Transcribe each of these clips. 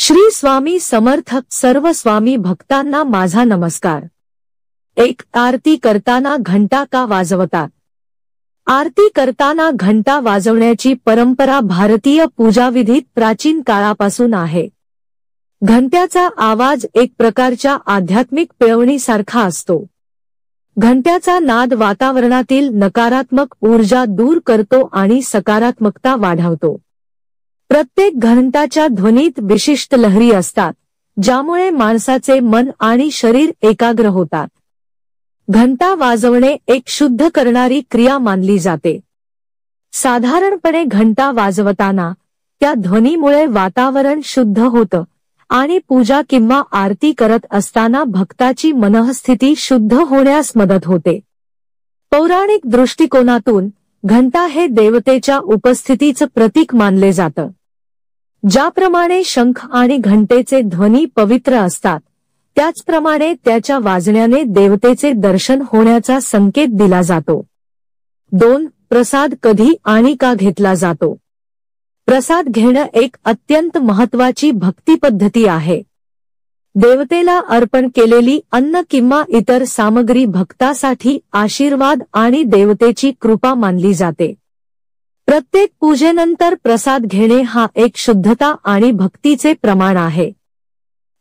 श्री स्वामी समर्थ सर्व स्वामी भक्तांना माझा नमस्कार। एक आरती करताना घंटा का वाजवतात? आरती करताना घंटा वाजवण्याची परंपरा भारतीय पूजाविधीत प्राचीन काळापासून आहे। घंट्याचा आवाज एक प्रकारच्या आध्यात्मिक पिळवणीसारखा असतो। घंट्याचा नाद वातावरणातील नकारात्मक ऊर्जा दूर करतो आणि सकारात्मकता वाढवतो। प्रत्येक घंटाच्या ध्वनीत विशिष्ट लहरी असतात, ज्यामुळे माणसाचे मन आणि शरीर एकाग्र होतात। घंटा वाजवणे एक शुद्ध करणारी क्रिया मानली जाते। साधारणपणे घंटा वाजवताना त्या ध्वनीमुळे वातावरण शुद्ध होतं आणि पूजा किंवा आरती करत असताना भक्ताची मनःस्थिती शुद्ध होण्यास मदत होते। पौराणिक दृष्टिकोनातून घंटा हे देवतेच्या उपस्थितीचं प्रतीक मानले जातं। ज्याप्रमाणे शंख आणि घंटेचे ध्वनी पवित्र असतात, त्याचप्रमाणे त्याच्या वाजण्याने देवतेचे दर्शन होण्याचा संकेत दिला जातो। 2. प्रसाद कधी आणि का घेतला जातो? प्रसाद घेणं एक अत्यंत महत्त्वाची भक्ती पद्धती आहे। देवतेला अर्पण केलेली अन्न किंवा इतर सामग्री भक्तासाठी आशीर्वाद आणि देवतेची कृपा मानली जाते। प्रत्येक पूजेनंतर प्रसाद घेणे हा एक शुद्धता आणि भक्तीचे प्रमाण आहे।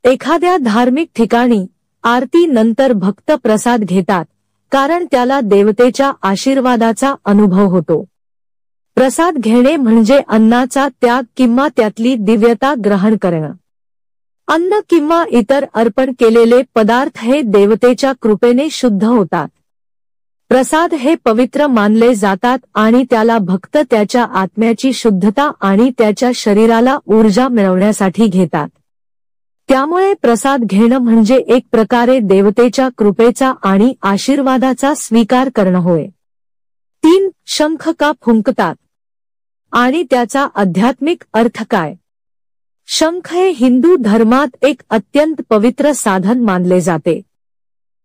एखाद्या धार्मिक ठिकाणी आरती नंतर भक्त प्रसाद घेतात, कारण त्याला देवतेच्या आशीर्वादाचा अनुभव होतो। प्रसाद घेणे म्हणजे अन्नाचा त्याग किंवा त्यातली दिव्यता ग्रहण करणं। अन्न किंवा इतर अर्पण केलेले पदार्थ हे देवतेच्या कृपेने शुद्ध होतात। प्रसाद हे पवित्र मानले जातात आणि त्याला भक्त त्याच्या आत्म्याची शुद्धता आणि त्याच्या शरीराला ऊर्जा मिळवण्यासाठी घेतात। त्यामुळे प्रसाद घेणं म्हणजे एक प्रकारे देवतेच्या कृपेचा आणि आशीर्वादाचा स्वीकार करणं होय। 3. शंख का फुंकतात आणि त्याचा आध्यात्मिक अर्थ काय? शंख हे हिंदू धर्मात एक अत्यंत पवित्र साधन मानले जाते।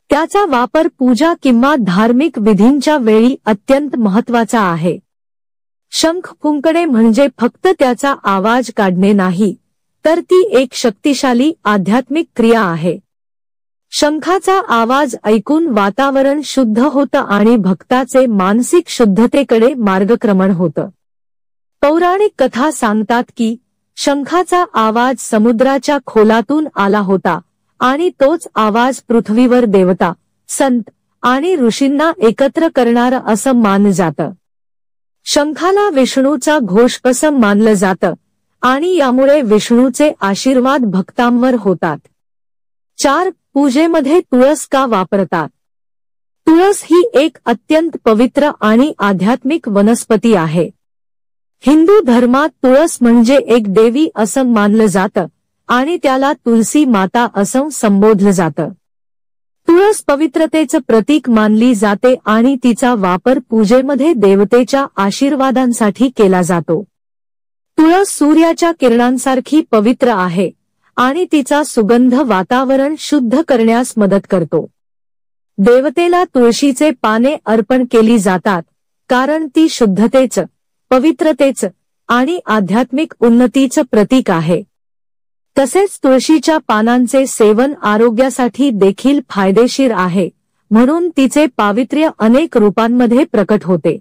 त्याचा वापर पूजा किंवा धार्मिक विधींच्या वेळी अत्यंत महत्त्वाचा आहे। शंख फुंकणे म्हणजे फक्त त्याचा आवाज काढणे नाही, तर ती एक शक्तिशाली आध्यात्मिक क्रिया आहे। शंखाचा आवाज ऐकून वातावरण शुद्ध होतं आणि भक्ताचे मानसिक शुद्धतेकडे मार्गक्रमण होतं। पौराणिक कथा सांगतात की शंखाचा आवाज समुद्राच्या खोलातून आला होता आणि तोच आवाज पृथ्वीवर देवता, संत आणि ऋषींना एकत्र करणारा असं मानलं जातं। शंखाला विष्णूचा घोष असं मानलं जातं आणि यामुळे विष्णूचे आशीर्वाद भक्तांवर होतात। 4. पूजेमध्ये तुळस का वापरतात? तुळस ही एक अत्यंत पवित्र आणि आध्यात्मिक वनस्पती आहे। हिंदू धर्मात तुळस म्हणजे एक देवी असं मानलं जातं आणि त्याला तुलसी माता असं संबोधलं जातं। तुळस पवित्रतेचं प्रतीक मानली जाते आणि तिचा वापर पूजेमध्ये देवतेच्या आशीर्वादांसाठी केला जातो। तुळस सूर्याच्या किरणांसारखी पवित्र आहे आणि तिचा सुगंध वातावरण शुद्ध करण्यास मदत करतो। देवतेला तुळशीचे पाने अर्पण केली जातात, कारण ती शुद्धतेचं, पवित्रतेचं आणि आध्यात्मिक उन्नतीचं प्रतीक आहे। तसेच तुळशीच्या पानांचे सेवन आरोग्यासाठी देखील फायदेशीर आहे, म्हणून तिचे पावित्र्य अनेक रूपांमध्ये प्रकट होते।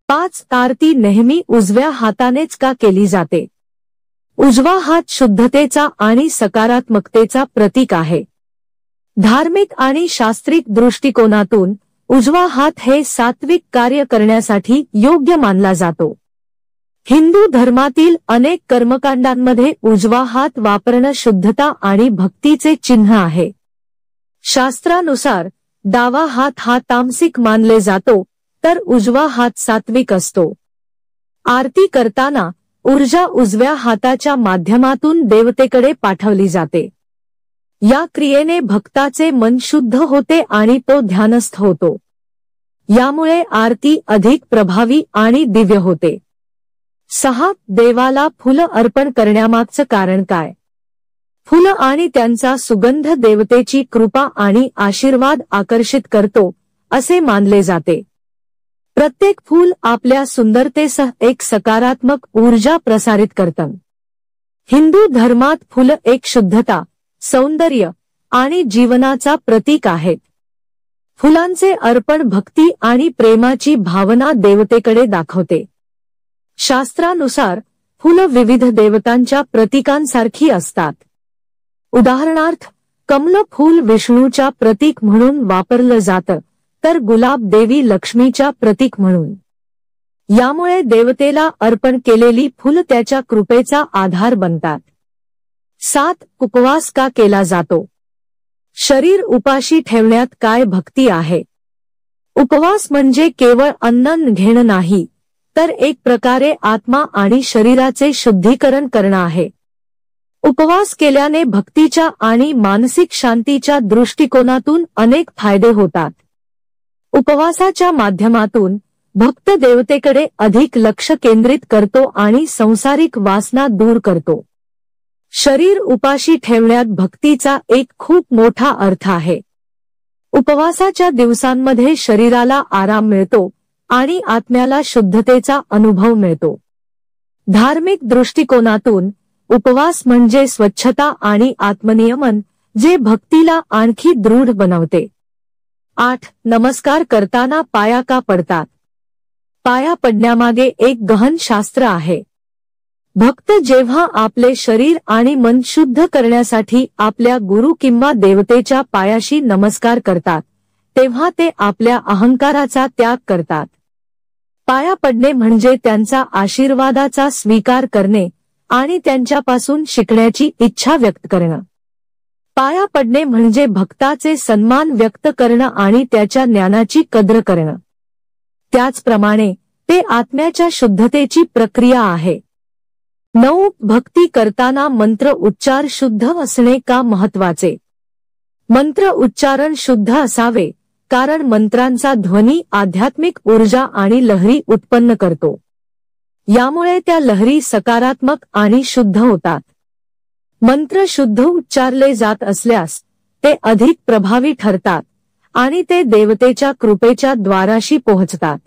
5. आरती नेहमी उजव्या हातानेच का केली जाते? उजवा हात शुद्धतेचा आणि सकारात्मकतेचा प्रतीक आहे। धार्मिक आणि शास्त्रीय दृष्टिकोनातून उजवा हात हे सात्विक कार्य करण्यासाठी योग्य मानला जातो। हिंदू धर्मातील अनेक कर्मकांडांमध्ये उजवा हात वापरणं शुद्धता आणि भक्तीचे चिन्ह आहे। शास्त्रानुसार डावा हात हा तामसिक मानले जातो, तर उजवा हात सात्विक असतो। आरती करताना ऊर्जा उजव्या हाताच्या माध्यमातून देवतेकडे पाठवली जाते। या क्रियेने भक्ताचे मन शुद्ध होते आणि तो ध्यानस्थ होतो। यामुळे आरती अधिक प्रभावी आणि दिव्य होते। 6. देवाला फुलं अर्पण करण्यामागचं कारण काय? फुलं आणि त्यांचा सुगंध देवतेची कृपा आणि आशीर्वाद आकर्षित करतो, असे मानले जाते। प्रत्येक फूल आपल्या सुंदरतेसह एक सकारात्मक ऊर्जा प्रसारित करतं। हिंदू धर्मात फुलं एक शुद्धता, सौंदर्य आणि जीवनाचा प्रतीक आहेत. फुलांचे अर्पण भक्ती आणि प्रेमाची भावना देवतेकडे दाखवते. शास्त्रानुसार फुलं विविध देवतांच्या प्रतीकांसारखी असतात. उदाहरणार्थ, कमल फूल विष्णूच्या प्रतीक म्हणून वापरलं जातं, तर गुलाब देवी लक्ष्मीच्या प्रतीक म्हणून. यामुळे देवतेला अर्पण केलेली फुलं त्याच्या कृपेचा आधार बनतात. 7. उपवास का केला जातो? शरीर उपाशी ठेवण्यात काय भक्ती आहे? उपवास म्हणजे केवळ अन्न घेणं नाही, तर एक प्रकारे आत्मा आणि शरीराचे शुद्धीकरण करणं आहे. उपवास केल्याने भक्तीच्या आणि मानसिक शांतीच्या दृष्टिकोनातून अनेक फायदे होतात. उपवासाच्या माध्यमातून भक्त देवतेकडे अधिक लक्ष केंद्रित करतो आणि संसारिक वासना दूर करतो. शरीर उपाशी ठेवण्यात भक्तीचा एक खूप मोठा अर्थ आहे. उपवासाच्या दिवसांमध्ये शरीराला आराम मिळतो आणि आत्म्याला शुद्धतेचा अनुभव मिळतो. धार्मिक दृष्टिकोनातून उपवास म्हणजे स्वच्छता आणि आत्मनियमन, जे भक्तीला आणखी दृढ बनवते. 8. नमस्कार करताना पाया का पडतात? पाया पडण्यामागे एक गहन शास्त्र आहे. भक्त जेव्हा आपले शरीर आणि मन शुद्ध करण्यासाठी आपल्या गुरु किंवा देवतेच्या पायाशी नमस्कार करतात, तेव्हा ते आपल्या अहंकाराचा त्याग करतात. पाया पडणे म्हणजे त्यांचा आशीर्वादाचा स्वीकार करणे आणि त्यांच्यापासून शिकण्याची इच्छा व्यक्त करणं. पाया पडणे म्हणजे भक्ताचे सन्मान व्यक्त करणं आणि त्याच्या ज्ञानाची कद्र करणं. त्याचप्रमाणे ते आत्म्याच्या शुद्धतेची प्रक्रिया आहे. 9. भक्ती करताना मंत्र उच्चार शुद्ध असणे का महत्वाचे? मंत्र उच्चारण शुद्ध असावे, कारण मंत्रांचा ध्वनी आध्यात्मिक ऊर्जा आणि लहरी उत्पन्न करतो. यामुळे त्या लहरी सकारात्मक आणि शुद्ध होतात. मंत्र शुद्ध उच्चारले जात असल्यास ते अधिक प्रभावी ठरतात आणि ते देवतेच्या कृपेच्या द्वाराशी पोहोचतात.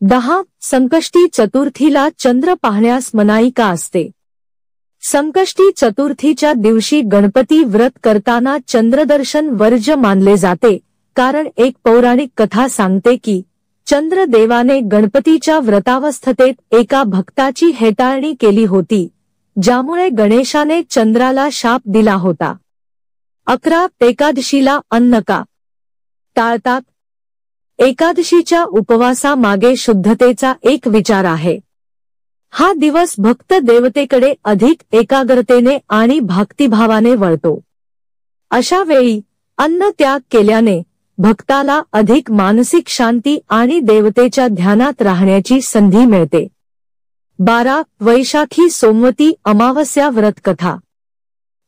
10. संकष्टी चतुर्थीला चंद्र पाहण्यास मनाई का असते? संकष्टी चतुर्थीच्या दिवशी गणपती व्रत करताना चंद्रदर्शन वर्ज्य मानले जाते, कारण एक पौराणिक कथा सांगते की चंद्रदेवाने गणपतीच्या व्रतावस्थेत एका भक्ताची हेटाळणी केली होती, ज्यामुळे गणेशाने चंद्राला शाप दिला होता. 11. एकादशीला अन्न का टाळतात? एकादशीच्या उपवासामागे शुद्धतेचा एक विचार आहे. हा दिवस भक्त देवतेकडे अधिक एकाग्रतेने आणि भक्तिभावाने वळतो. अशा वेळी अन्न त्याग केल्याने भक्ताला अधिक मानसिक शांती आणि देवतेच्या ध्यानात राहण्याची संधी मिळते. 12. वैशाखी सोमवती अमावस्या व्रत कथा.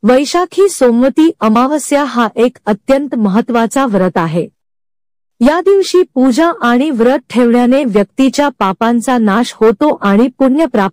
वैशाखी सोमवती अमावस्या हा एक अत्यंत महत्त्वाचा व्रत आहे. या दिवशी पूजा आणि व्रत ठेवण्याने व्यक्तीच्या पापांचा नाश होतो आणि पुण्य प्राप्त